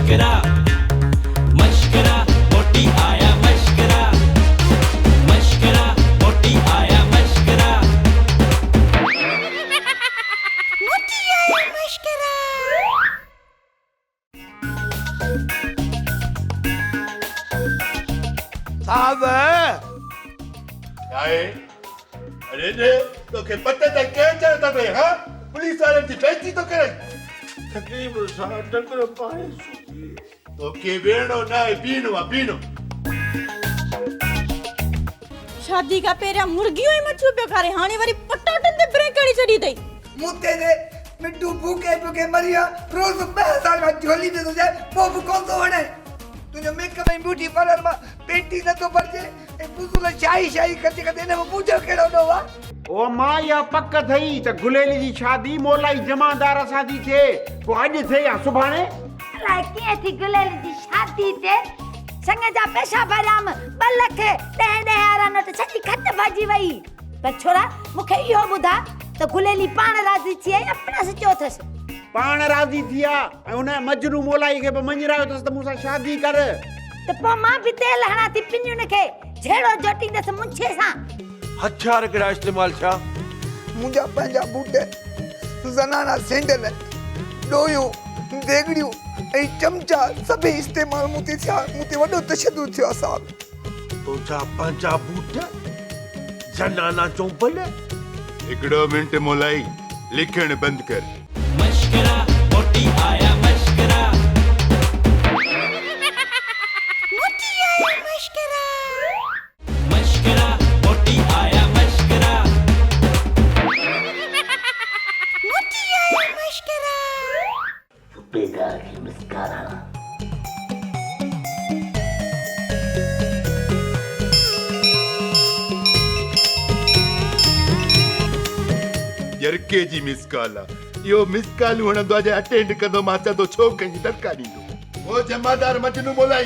मशकरा मशकरा मोटी आया मशकरा मशकरा मोटी आया मशकरा मोटी आया मशकरा साहब आए अरे ने तो के पत्ते तक के चलता बे हां पुलिस वाले की बेइज्जती तो करे तकलीफ सा डंगर पाए सुजी तो के वेणो ना पीनो शादी का पेरा मुर्गियों ही मच्छू पे करे हाने वाली पटाटन दे ब्रेक कड़ी चढ़ी थई मुते दे मिट्टू भूखे मरिया रोज 10 साल का झोली में तो जाए वो कौन तो वणे तुझे मेकअप में ब्यूटी पार्लर में पेटी न तो भरजे ए पुसुला शाही करते ने मुझे केड़ो नो वा ओ मां या पक थई त गुलेली जी शादी मोलाई जमादार शादी थे को अज थे या सुभाणे अलाए कीअं थी गुलेल जी शादी ते संग जा पैसा भरियाम 2 लख 10,000 नोट सॼी खत भॼी वई त छोरा मूंखे इहो ॿुधा त गुलेली पाण राज़ी थी आहे या प्लस चयो अथसि पाण राज़ी थिया ऐं उन मजनू मोलाई खे बि मञरायो अथसि त मूंसां शादी कर त पोइ मां बि तेल हणा थी पिनियुनि खे झेड़ो जोटींदसि मुंछे सां हथियार कहिड़ा इस्तेमाल छा मुंजा पंहिंजा बूट ज़नाना सैंडल डोयो देगड़ियूं ऐं चमचा सभई इस्तेमाल मुते थिया मुते वॾो तशद्दुद थियो साहब तुंहिंजा पंहिंजा बूट ज़नाना चोंपल एकड़ो मिनट मोलाई लिखण बंद कर मशकरा मोटी आया मशकरा मोटी आया मशकरा मशकरा मोटी आया मशकरा मोटी आया मशकरा सूबेदार की मुस्कारा जरके जी मिस कॉल यो मिस कॉल होना दो जे अटेंड करदो माचा तो छो कहीं दरका नींदो ओ जमादार मजनू मोलाई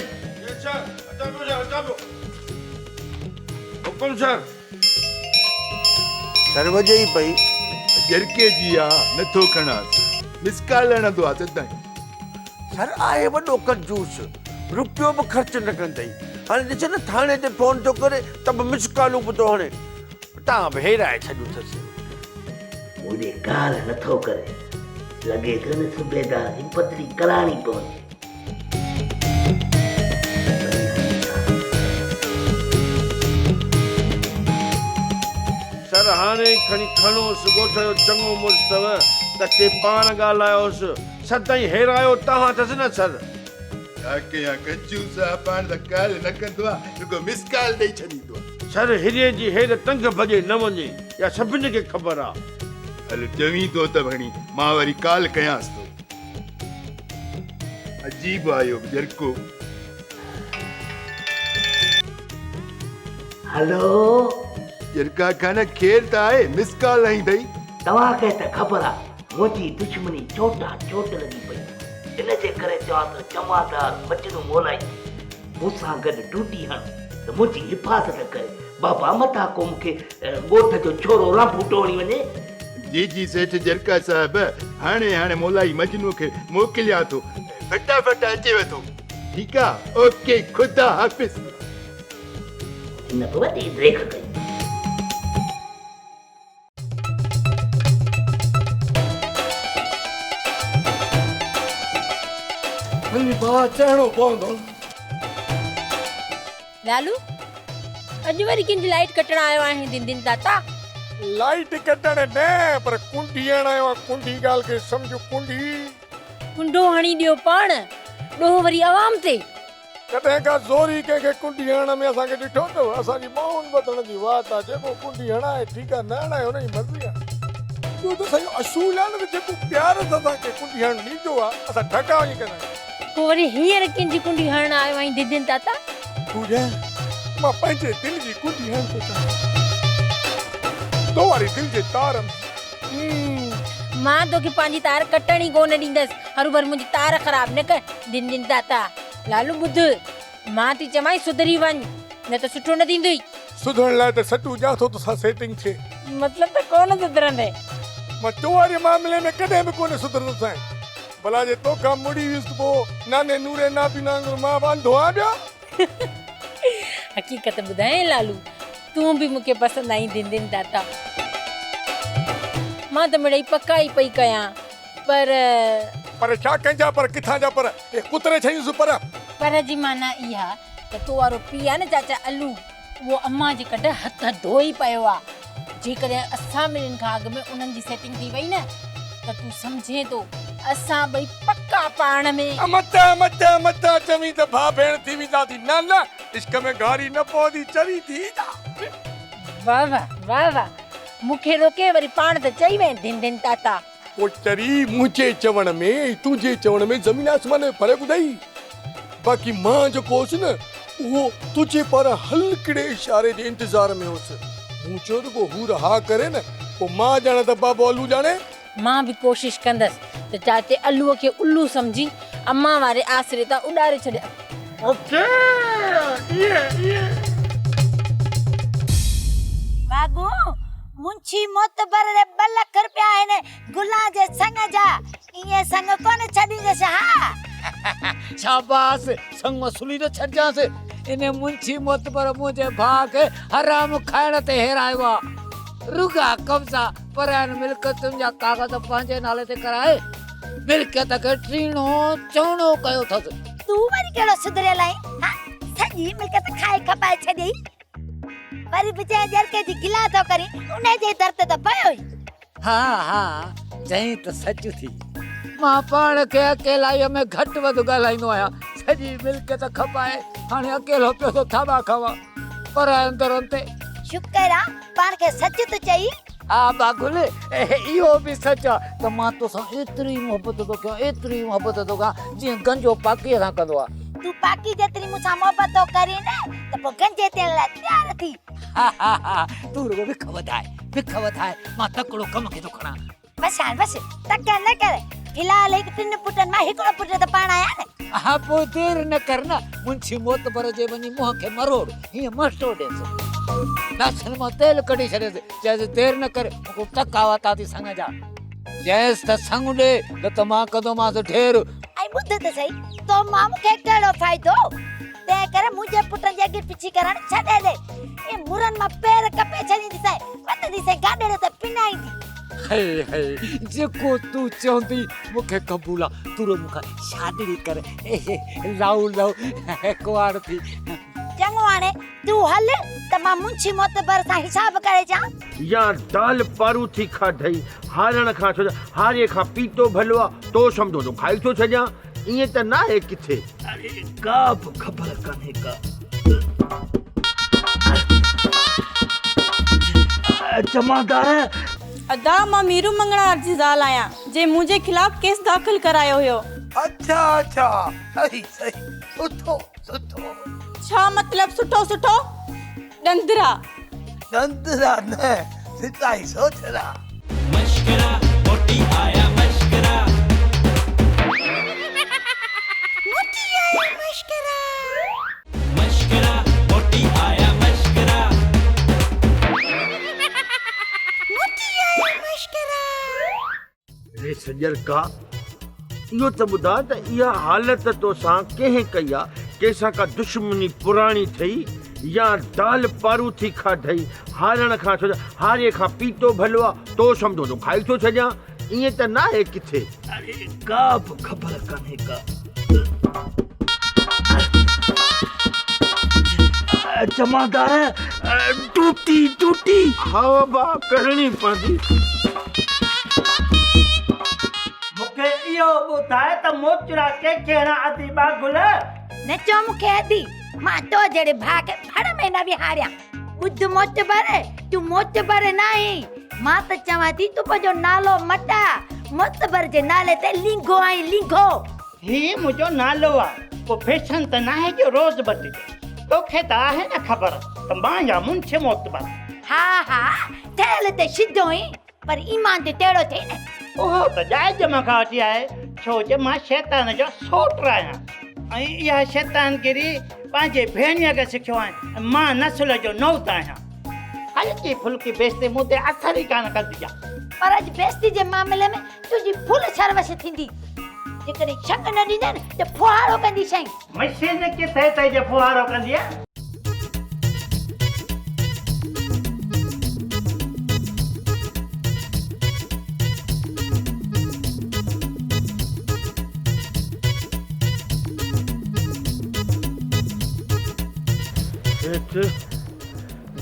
अच्छा हटाबो हुकुम सर सर्वजे ही पई जरके जी आ नथो खणास मिस कॉल लेना दो आते सर आहे वॾो कंजूस रुपयो बि ख़र्च न कंदई हाणे ॾिस न थाणे ते फोन थो करे त बि मिस कॉलूं बि थो हणे तव्हां बि हेराए छॾियो अथसि मुझे गाल नथो करे लगे तो न सूबेदार जी पतरी करानी पवंदी सर हाणे खणी खणोसि ॻोठ जो चङो मुड़ुसु अथव त के पाण ॻाल्हायोसि सदाईं हेरायो तव्हां अथसि न सर आके या कंजूस आ पाण द कॉल न कंदो आ रुगो मिस कॉल ॾेई छॾींदो आ सर हिरे जी हेर तंग भॼे न वञे या सभिनी खे ख़बर आहे हल चवी तो त भणी मां वरी कॉल कयांस तो अजीब आयो जरको हेलो जरका खाना खेर त आहे मिस कॉल आई थई तव्हां खे त ख़बर आहे मुंहिंजी दुश्मनी चोटा चोट लॻी पई इन जे करे चवां त जमादार मजनू मोलाई मूंसां गॾु टूटी हण त मुंहिंजी हिफ़ाज़त करे बाबा मथा को मूंखे ॻोठ जो छोरो रांपू टोड़ी वञे जी सेठ जरका साहब हाणे मोलाई मजनू खे मोकिलिया थो फटाफट अचेव थो ठीकु आहे ओके खुदा हाफ़िज़ हिन बि वॾी देख कई हली बा चढ़ो पवंदो लालू अॼु वरी कंहिंजी लाइट कटण आयो आहे दिन दाता लाइट कटण न पर कुंडी हण आयो आहे कुंडी ॻाल्हि खे सम्झो कुंडी कुंडो हणी ॾियो पाण ॾोह वरी आवाम ते कॾहिं का ज़ोरी कंहिंखे कुंडी हणण में असांखे ॾिठो अथव असांजी माउनि बदलण जी वात आहे जेको कुंडी हणाए ठीकु आहे न हणाए हुनजी मर्ज़ी आहे ॿियो त असांजो असूल आहे न जेको प्यार सां असांखे कुंडी हणणु ॾींदो आहे असां ढका वञी कंदा आहियूं पोइ वरी हींअर कंहिंजी कुंडी हणण आयो आहीं दिन दाता तूं ॼाण मां पंहिंजे दिलि जी कुंडी हणण थो चाहियां तो वारी दिलि जे तार में मां तोखे पंहिंजी तार कटण ई कोन ॾींदसि हरू भर मुंहिंजी तार ख़राब न कर दिन दाता लालू ॿुध मां थी चवाई सुधरी वञ न त सुठो न थींदई सुधरण लाइ त सटू जा थो तोसां सेटिंग थिए मतलब त कोन सुधरंदे मां तो वारे मामले में कॾहिं बि कोन सुधरंदो साईं भला जे तोखां मुड़ी वियुसि पोइ नाने नूरे ना बि नांगुर मां वांधो आहियां ॿियो हक़ीक़त ॿुधाए लालू तूं बि मूंखे पसंदि आई दिन दिन दाता मां त मिड़ई पका ई पई कयां पर छा कंहिंजा पर किथां जा पर ए कुतरे छयूं पर जी माना इहा त तो वारो पी आहे न चाचा अलू उहो अम्मा जे कॾहिं हथ धोई पियो आहे जेकॾहिं असां ॿिन्हिनि खां अॻु में उन्हनि जी सेटिंग थी वई न त तूं सम्झे थो असां ॿई पक्का पाण में मत चवी त भाउ भेण थी वेंदासीं न इश्क में घारी न पवंदी चरी थी वाह वाह वाह वाह मूंखे रोके वरी पाण त चई वई दिन दिन ताता ओ चरी मुंहिंजे चवण में तुंहिंजे चवण में ज़मीन आसमान जो फ़र्क़ु ॿुधाई बाक़ी मां जेको हुउसि न उहो तुंहिंजे पर हल्कड़े इशारे जे इंतज़ार में हुउसि मूं चयो त पोइ हू रहा करे न पोइ मां ॼाणे त बाबो अलू ॼाणे मां बि कोशिश कंदसि त चाचे अलूअ खे उल्लू सम्झी अम्मा वारे आसरे तां उॾारे छॾिया ओके बागू मुंची मोतबर रे 2 लाख रुपया आहिनि गुला जे संग जा इहे संग कोन छॾींदसि हा शाबाश संग वसूली न छॾजांसि इन मुंची मोतबर मुंहिंजे भाउ खे हराम खाइण ते हेरायो आहे रुगा कब्ज़ा परायण मिल्कियतुनि जा कागज़ पंहिंजे नाले ते कराए मिल्कियत खे टीणो चवणो कयो अथसि तूं वरी कहिड़ो सुधरियल आहीं हा सॼी मिल्कियत खाए खपाए छॾी वरी बिचारे जरके जी गिला थो करी उन जे दर ते त पयो ई हा चई त सच थी मां पाण खे अकेलाई में घटि वधि ॻाल्हाईंदो आहियां सॼी मिल्कियत खपाए हाणे अकेलो पियो थो थाबा खावां पर अंदरनि ते शुक्र आहे पाण खे सच तो चई हा बागुल इहो बि सच आहे त मां तोसां एतिरी मोहबत थो कयां एतिरी मोहबत थो कयां जीअं गंजो पाकीअ सां कंदो आहे तू पाकी जेतिरी मूंसां मोहबत तो करी न त पोइ गंजे थियण लाइ तयार थी तू रुगो बिख वधाए मां तकड़ो कम खे थो खणा बस तक न कर फिलहाल हिकु 3 पुटनि मां हिकिड़ो पुट त पाण आया न हा पोइ देर न कर न मुंशी मोतबर जे वञी मुंहं खे मरोड़ हीअं मस्टो ॾेसि नाशन मां तेल कढी छॾियसि चएसि देर न करे मूंखे तक आवा ताती संग जा चएसि त संग ॾे न त मां कंदोमांसि ढेर ऐं ॿुध त सही तो मां मूंखे कहिड़ो फ़ाइदो तंहिं करे मुंहिंजे पुटनि जे अॻे पिछी करण छॾे ॾे ए मुरनि मां पेर कपे छॾींदीसां वधंदीसां गाॾड़े त पिनाईंदी हे जेको तूं चवंदी मूंखे क़बूल आहे तूं मूंखां शादी कर लाऊ कुंवार थी चङो हाणे तूं हल त मां मुंशी मोतबर सां हिसाब करे अचां या दाल पारू थी खाधई हारण खां छो हारे खां पीतो भलो आहे तो सम्झो तो खाई थो छॾियां ईअं त न आहे किथे का बि ख़बर कान्हे का जमादार अदा मां मीरू मंगणार जी ज़ाल आहियां जे मुंहिंजे खिलाफ़ केस दाख़िल करायो हुयो अच्छा सही सुठो छा मतलब सुठो डंदरा न सिताई सोचरा मशकरा मोटी आया मशकरा मशकरा मोटी आया मशकरा रे सजर का इहो त ॿुधा त इहा हालत तोसां कंहिं कई आहे कंहिंसां का दुश्मनी पुराणी थई या दाल पारू थी खाधई हारण खां छो हारे खां पीतो भलो आहे तो सम्झो तो खाई थो छॾियां ईअं त न आहे किथे का बि ख़बर कान्हे का जमादार टूटी हा बा करणी पवंदी मूंखे इहो ॿुधाए त मोचरा कंहिंखे हणा अधी बागुल न चओ मूंखे अदी मां तो जहिड़े भाउ खे फड़ में न विहारियां ॿुध मोतबर तूं मोतबर न आहीं मां त चवां थी तूं पंहिंजो नालो मटा मोतबर जे नाले ते लिंघो आई लिंघो ही मुंहिंजो नालो आहे प्रोफेशन त न आहे जो रोज़ बदिले तोखे त आहे न ख़बर त मां या मुंशी मोतबर हा ठहियल ते सिधो ई पर ईमान ते टेढ़ो थिए न ओहो त जाइज़ मखां वठी आहे छो जे मां शैतान जो सोट आहियां ऐं इहा शैतानगिरी पंहिंजे भेणीअ खे सिखियो आहे मां नस्ल जो नौत आहियां हल्की फुल्की बेइज़ती मूं ते असर ई कान कंदी आहे पर अॼु बेइज़ती जे मामले में तुंहिंजी फुल शर्वश थींदी जेकॾहिं शंग न ॾींदा न त फुहारो कंदी शइ मशीन किथे तई जो फुहारो कंदी आहे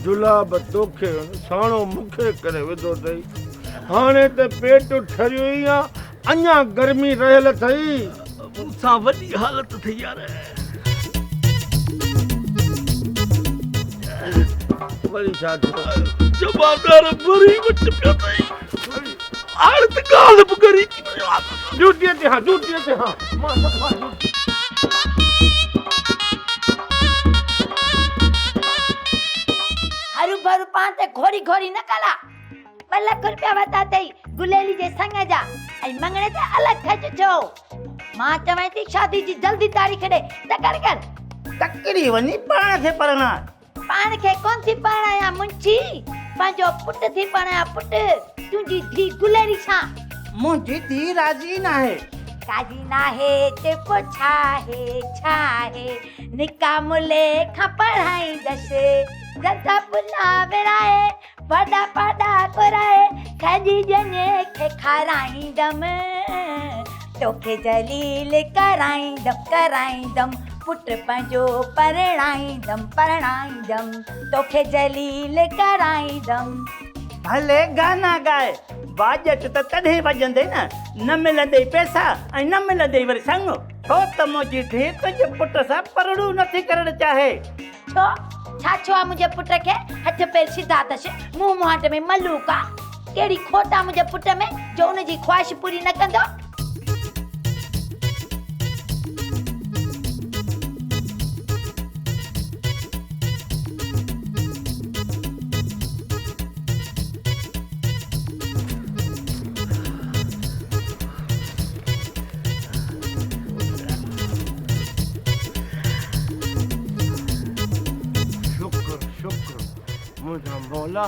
जुलाब तोखे साणो मूंखे करे विधो अथई हाणे त पेट ठरियो ई आहे अञा गर्मी रहियल अथई मूंसां वॾी हालत थी यार वरी छा थियो जमादार भरी वट पियो अथई हाणे त ॻाल्हि बि करी ड्यूटीअ ते हा मां सफ़ा ड्यूटी हरू भरू पाण ते घोरी घोरी न कला 2 लाख रुपया वता अथई गुलेली जे संग जा ऐं मंगणे ते अलॻि ख़र्च थियो मां चवां थी शादी जी जल्दी तारीख़ ॾे त कर तकड़ी वञी पाण खे पढ़ना पाण खे कोन थी पढ़ाया मुंची पंहिंजो पुट थी पढ़ाया पुट तुंहिंजी धी गुलेरी छा मुंहिंजी धी राजी न आहे काजी ना है ते पोछा है निका मुले खां पढ़ाई दसे गदा पुला विराए वडा पाडा कराए खजी जने खे खाराई दम तोखे जलील कराई दम पुट पंहिंजो परणाई दम तोखे जलील कराई दम भले गाना गाए बाजट त तॾहिं वॼंदे न मिलंदे पैसा ऐं न मिलंदे वरी संग छो त मुंहिंजी धी तुंहिंजे पुट सां परड़ू नथी करणु चाहे छो आहे मुंहिंजे पुट खे हथ पेर सिधा अथसि मुंहुं मुहाट में मलूक आहे कहिड़ी खोट आहे मुंहिंजे पुट में जो हुनजी ख़्वाहिश पूरी न कंदो मुंहिंजा मौला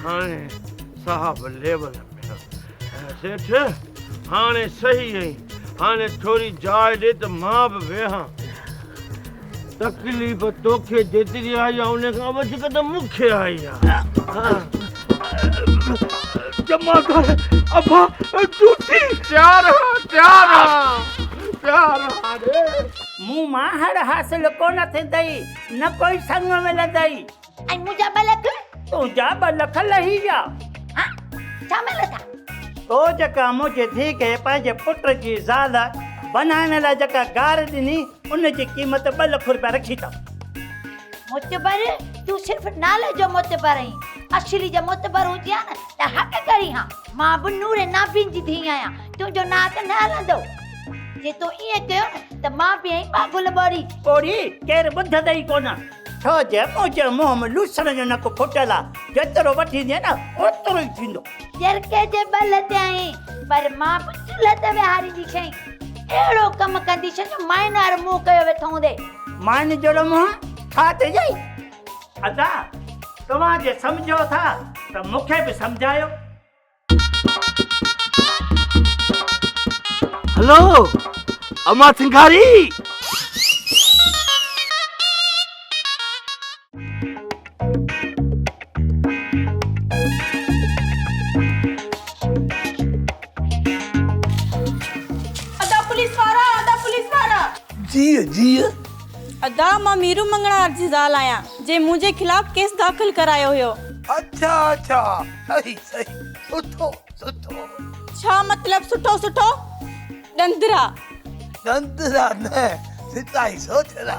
हाणे साहब लेवल में सेठ हाणे सही आई हाणे थोरी जाइ ॾे त मां बि वेहां तकलीफ़ तोखे जेतिरी आई आहे उन खां वधीक त मूंखे आई आहे जमादार अबा झूठी प्यार रे मूं मां हर हासिल कोन थींदई न कोई संग मिलंदई ऐं मुंहिंजा 2 लख तुंहिंजा 2 लख लही विया हा छा मिलंदा तो जेका मुंहिंजी धी खे पंहिंजे पुट जी ज़ाल बनाइण लाइ जेका गार ॾिनी उनजी क़ीमत 2 लख रुपया रखी अथऊं मुतबर तूं सिर्फ़ नाले जो मुतबर आहीं असली जो मुतबर हुजे हा न त हक़ करी हा मां बि नूरे नाबीन जी धीउ आहियां तुंहिंजो नां त न हलंदो जे तूं ईअं कयो न त मां बि आहीं बागुल ॿोड़ी केरु ॿुधंदई कोन छो जे मुंहिंजे मुंहं में लूसण जो नक फुटल आहे जेतिरो वठींदे न ओतिरो ई थींदो जरके जे बल ते आहीं पर मां बि चुल्ह ते विहारींदी शइ अहिड़ो कमु कंदी शइ जो माइनार मुंहुं कयो वेठो हूंदे माइन जहिड़ो मुंहुं छा ते जाई अदा तव्हां जे सम्झो था त मूंखे बि सम्झायो हेलो अम्मा सिंघारी जी अदा मां मीरू मंगणा अर्जी ज़ाल आहियां जे मुंहिंजे खिलाफ़ केस दाख़िल करायो हुयो अच्छा सही सुठो छा मतलब सुठो डंदरा न सिताई सोचरा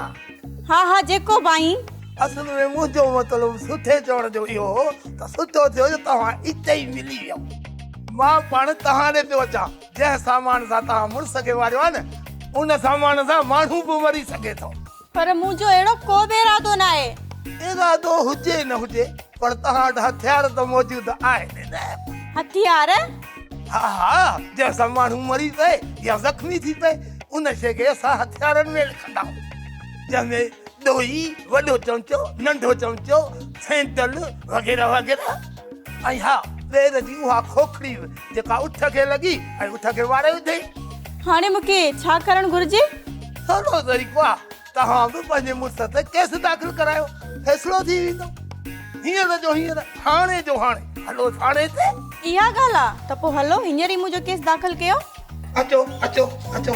हा जेको भाई असल में मुंहिंजो मतलब सुठे चवण जो इहो त सुठो थियो जो तव्हां इते ई मिली वियो मां पाण तव्हां ॾे पियो अचां जंहिं सामान सां तव्हां मुड़ुस खे वारियो आहे न उन सामान सां माण्हू बि मरी सघे थो पर मुंहिंजो अहिड़ो को बि इरादो न आहे इरादो हुजे न हुजे पर तव्हां वटि हथियार त मौजूद आहिनि न हथियार हा जंहिंसां माण्हू मरी पए या ज़ख़्मी थी पए उन शइ खे असां हथियारनि में लिखंदा आहियूं जंहिंमें ॾोही वॾो चमचो नंढो चमचो सेंटल वग़ैरह ऐं हा पेर जी उहा खोखड़ी जेका उठ खे लॻी ऐं उठ खे वारे विधई हाणे मूंखे छा करणु घुर्जे? हलो तरीक़ो तव्हां बि पंहिंजे मुड़ुस ते केस दाख़िल करायो, फ़ैसिलो थी वेंदो। हींअर जो हींअर, हाणे जो हाणे, हलो थाणे ते। इहा ॻाल्हि आहे त पोइ हलो हींअर ई मुंहिंजो केस दाख़िल कयो। अचो अचो अचो।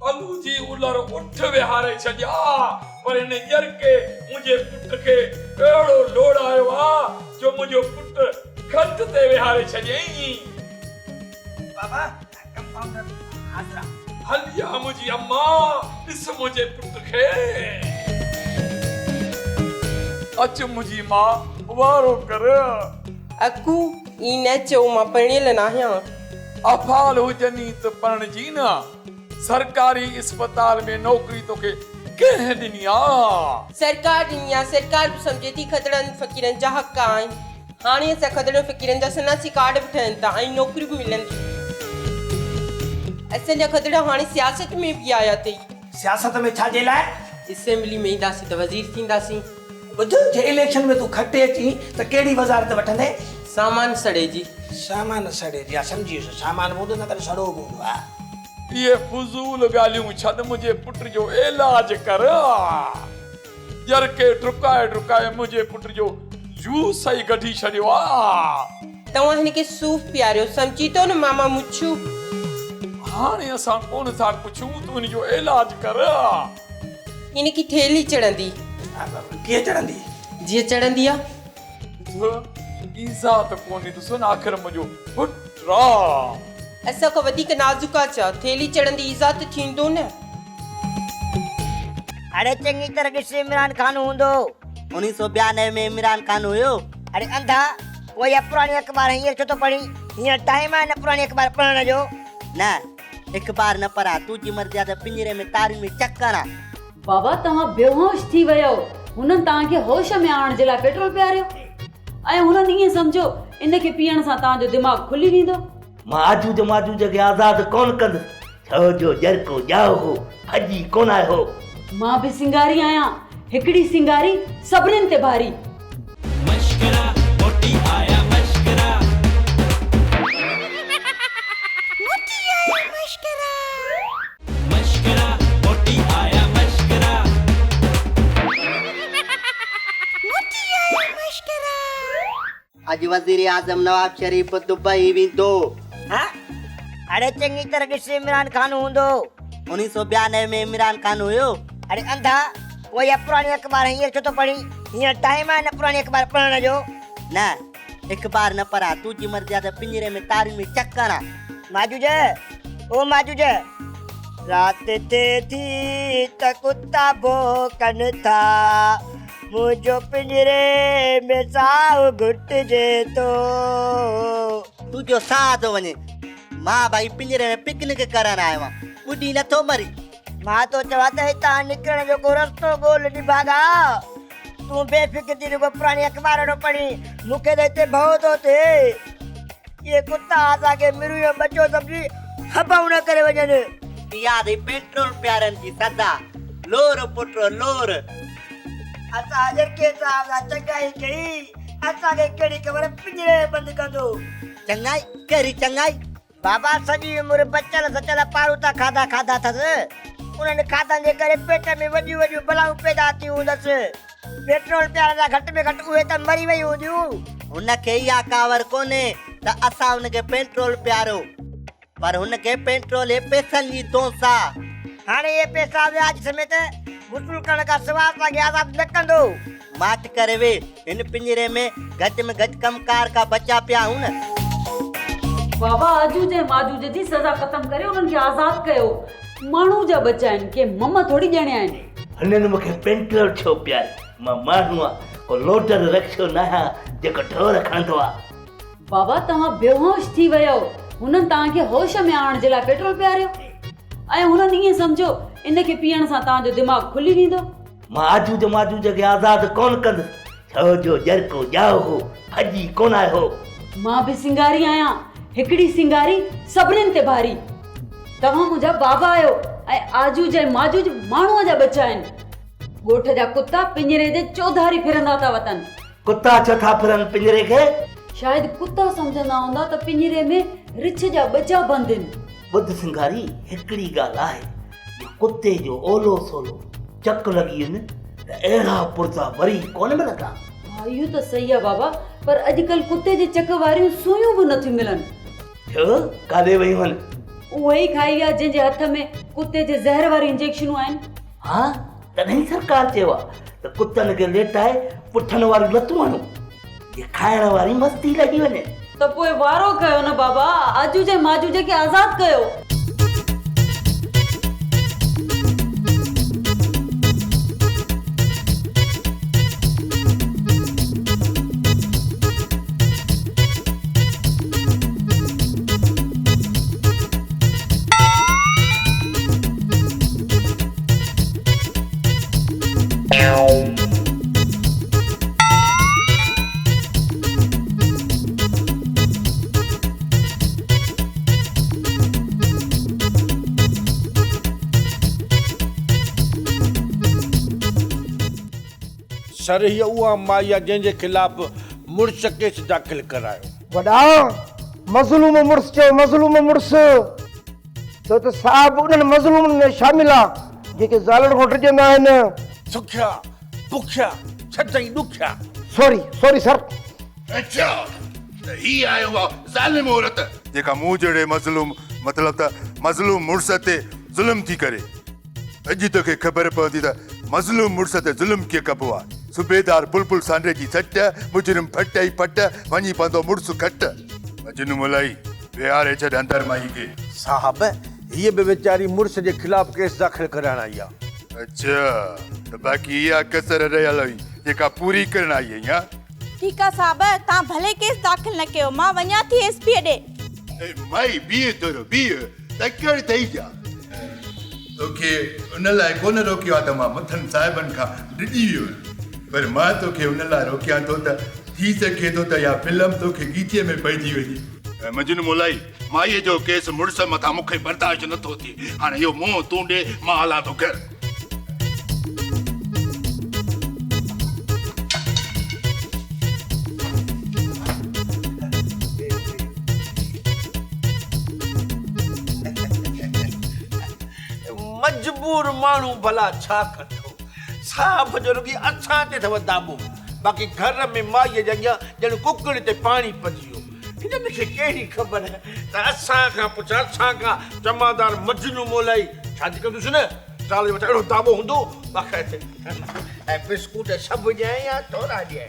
अलू जी उलर उठ विहारे छॾिया, पर हिन ॼर के मुंहिंजे पुट खे अहिड़ो लोड़ायो आहे जो मुंहिंजो पुट खट ते विहारे छॾियईं। बाबा कंपाउंडर हाज़रा। हलिया मुंहिंजी अम्मा, ॾिस मुंहिंजे पुट खे। अच मुंहिंजी मां, वारो कर। अकू ई न चओ मां पढ़ियल न आहियां। अफ़ाल हुजनी त पढ़जी न। सरकारी अस्पताल में नौकरी तोखे कंहिं ॾिनी आहे? सरकार ॾिनी आहे। सरकार बि सम्झे थी खदड़नि फ़क़ीरनि जा हक़ आहिनि। हाणे असां खदड़नि फ़क़ीरनि जा सनासी कार्ड बि ठहनि था ऐं नौकरियूं बि मिलनि। असांजा खदड़ हाणे सियासत में बि आया अथई। सियासत में छाजे लाइ? असेंबली में ईंदासीं त वज़ीर थींदासीं। ॿुध, जे इलेक्शन में तूं खटे अची त कहिड़ी वज़ारत वठंदे? सामान सड़े जी। सामान सड़े जी, सम्झी वियुसि। सामान हूंदो न करे सड़ो बि हूंदो आहे। ये फुज़ूल ॻाल्हियूं छॾ, मुंहिंजे पुट जो इलाज कर। ॼर के डुकाए डुकाए मुंहिंजे पुट जो जूस ई कढी छॾियो आहे। तव्हां हिनखे सूफ़ पीआरियो, सम्झी थो न मामा मुछू। हाणे असां कोन था पुछूं, तूं हिन जो इलाज कर। हिनखे थेली चढ़ंदी। कीअं चढ़ंदी? जीअं चढ़ंदी आहे। इज़त कोन्हे तो सुन, आख़िर मुंहिंजो पुट आहे। असां खां वधीक नाज़ुक आहे। थेली चढ़ंदी इज़त थींदो न। अरे चङी तरह ॾिस, इमरान खान हूंदो। 1992 में इमरान खान हुयो। अरे अंधा, वो या पुरानी अखबार हींअर छो थो पढ़ी? हींअर टाइम आहे न पुरानी अखबार पढ़ण जो? न, अखबार न पढ़ा, तुंहिंजी मर्ज़ी आहे त पिंजरे में तारुनि में चक्कर आहे। बाबा तव्हां बेहोश थी वियो। हुननि तव्हांखे होश में आणण जे लाइ पेट्रोल पियारियो ऐं हुननि ईअं सम्झो इनखे पीअण सां तव्हांजो दिमाग़ खुली वेंदो। माजूज माजूज खे आज़ाद कोन कंदुसि, छो जो जरको ॼाओ हो, फजी कोन आयो हो। मां बि सिंगारी आहियां, हिकिड़ी सिंगारी सभिनीनि ते भारी। मश्करा मोटी आया मश्करा। मोटी आया मश्करा। मश्करा मोटी आया मश्करा। मोटी आया मश्करा। अॼु वज़ीर आज़म नवाब शरीफ दुबई वेंदो। अरे चङी तरह ॾिस, इमरान खान हूंदो। 1992 में इमरान खान हुयो। अरे अंधा, वो या पुरानी अखबार हींअर छो थो पढ़ी? हींअर टाइम आहे न पुरानी अखबार पढ़ण जो? न, अखबार न पढ़ा, तुंहिंजी मर्ज़ी आहे त पिंजरे में तारुनि में चक्कर आहे। माजूज, ओ माजूज, रात थिए थी त कुत्ता भौंकनि था, मुंहिंजो पिंजरे में साहु घुटिजे थो। तुंहिंजो साह थो वञे। मां भाई पिंजरे में पिकनिक करण आयो आहियां, ॿुधी नथो मरी। मां तो चवां त हितां निकिरण जो को रस्तो ॻोल्ह निभागा। तूं बेफ़िक्र थी रुगो पुरानी अखबार न पढ़ी, मूंखे त हिते भउ थो थिए। ये कुत्ता असांखे मिरू जो बचो सम्झी हबाऊं न करे वञनि। इहा अथई पेट्रोल प्यारनि जी सदा। लोर पुट लोर। असां जरके साहब सां चङाई कई, असांखे कहिड़ी ख़बर पिंजरे में बंदि कंदो। चङाई कहिड़ी चङाई? बाबा सॼी उमिरि बचल सचल पारूता खाधा खाधा अथसि। उन्हनि खाधनि जे करे पेट में वॾियूं वॾियूं बलाऊं पैदा थियूं हूंदसि। पेट्रोल प्यार सां घटि में घटि उहे त मरी वई हूंदियूं। हुनखे इहा कावर कोन्हे त असां हुनखे पेट्रोल पियारो, पर हुनखे पेट्रोल जे पैसनि जी तोस आहे। हाणे इहे पैसा व्याज समेत वसूल करण खां सवाइ असांखे आज़ाद न कंदो। माठ करे वे, हिन पिंजरे में घटि कमकार खां बचा पिया हूं न। बाबा आजूज ऐं माजूज जी सज़ा ख़तम करे उन्हनि खे आज़ाद कयो। माण्हू जा बचा आहिनि, के मम थोड़ी ॼणिया आहिनि। हुननि मूंखे पेट्रोल छो पियारे? मां माण्हू आहियां, को लोटर रखियो न आहियां जेको ढोर खणंदो आहे। बाबा तव्हां बेहोश थी वियो। हुननि तव्हांखे होश में आणण जे लाइ पेट्रोल पियारियो ऐं हुननि ईअं सम्झो इनखे पीअण सां तव्हांजो दिमाग़ खुली वेंदो। मां आजूज माजूज खे आज़ाद कोन कंदुसि, छो जो जरको ॼाओ हो, फजी कोन आयो हो। मां बि सिंगारी आहियां, हिकिड़ी सिंगारी सभिनीनि ते भारी। तव्हां मुंहिंजा बाबा आहियो ऐं आजूज ऐं माजूज माण्हूअ जा बचा आहिनि। ॻोठ जा कुत्ता पिंजरे जे चौधारी फिरंदा था वतनि। कुत्ता छो था फिरनि पिंजरे खे? शायदि कुत्ता सम्झंदा हूंदा त पिंजरे में रिछ जा बचा बंद आहिनि। ॿुध सिंगारी, हिकिड़ी ॻाल्हि आहे, कुते जो ओलो सोलो चक लॻी वञे त अहिड़ा पुर्जा वरी कोन मिलंदा। हा इहो त सही आहे बाबा, पर अॼुकल्ह कुते जे चक वारियूं सुयूं बि नथियूं मिलनि। छो काॾे वयूं आहिनि? उहे ई खाई विया जंहिंजे हथ में कुते जे ज़हर वारी इंजेक्शनूं आहिनि। हा तॾहिं सरकार चयो आहे त कुतनि खे लेटाए पुठनि वारियूं लतूं हणूं, जे खाइण वारी मस्ती लॻी वञे। त पोइ वारो कयो न बाबा, आजूज ऐं माजूज खे आज़ाद कयो। सर हीअ उहा माई आहे जंहिंजे ख़िलाफ़ मुड़ुस केस दाख़िल करायो। वॾा मज़लूम मुड़ुस चयो, मज़लूम मुड़ुस छो त साहब उन्हनि मज़लूमनि में शामिल आहे जेके ज़ालनि खां डिॼंदा आहिनि। सुखिया बुखिया छटई ॾुखिया। Sorry sir. अच्छा त ही आयो आहे ज़ालिम औरत जेका मूं जहिड़े मज़लूम मतिलब त मज़लूम मुड़ुस ते ज़ुल्म थी करे। अॼु तोखे ख़बर पवंदी त मज़लूम मुड़ुस ते ज़ुल्म कीअं कबो आहे। सूबेदार बुलबुल सांडे जी सट, मुजरिम फट ई पट, वञी पवंदो मुड़ुस खट। मजनू मुलाई विहारे छॾ अंदर माई खे। साहब हीअ बि वीचारी मुड़ुस जे ख़िलाफ़ केस दाख़िल कराइण आई आहे। अच्छा त बाक़ी इहा कसर रहियल हुई जेका पूरी करण आई आहे। हा ठीकु आहे साहब, तव्हां भले केस दाख़िल न कयो, मां वञा थी एसपी ॾे। माई बीह थोरो बीह तकड़ थई जा। तोखे उन लाइ कोन रोकियो आहे त मां मुथनि साहिबनि खां डिॼी वियो, पर मां तोखे उन लाइ रोकियां थो त थी सघे थो त इहा फिल्म तोखे गीचीअ में पइजी वञे। मजनू मुलाई माईअ जो केस मुड़ुस मथां मूंखे बर्दाश्त नथो थिए। हाणे इहो मुंहुं तूं ॾे, मां हलां थो घर। मजबूर माण्हू भला छा कंदो? साहब जो रुॻी असां ते अथव दाबो, बाक़ी घर में माईअ जे अॻियां ॼण कुकड़ ते पाणी पइजी वियो। हिन में कहिड़ी ख़बर त असां खां पुछ, असां खां जमादार मजनू मोलाई शादी कंदुसि न? साल जो अहिड़ो दाबो हूंदो बाक़ाइदे ऐं बिस्कुट सभु ॾियां या थोरा ॾियां।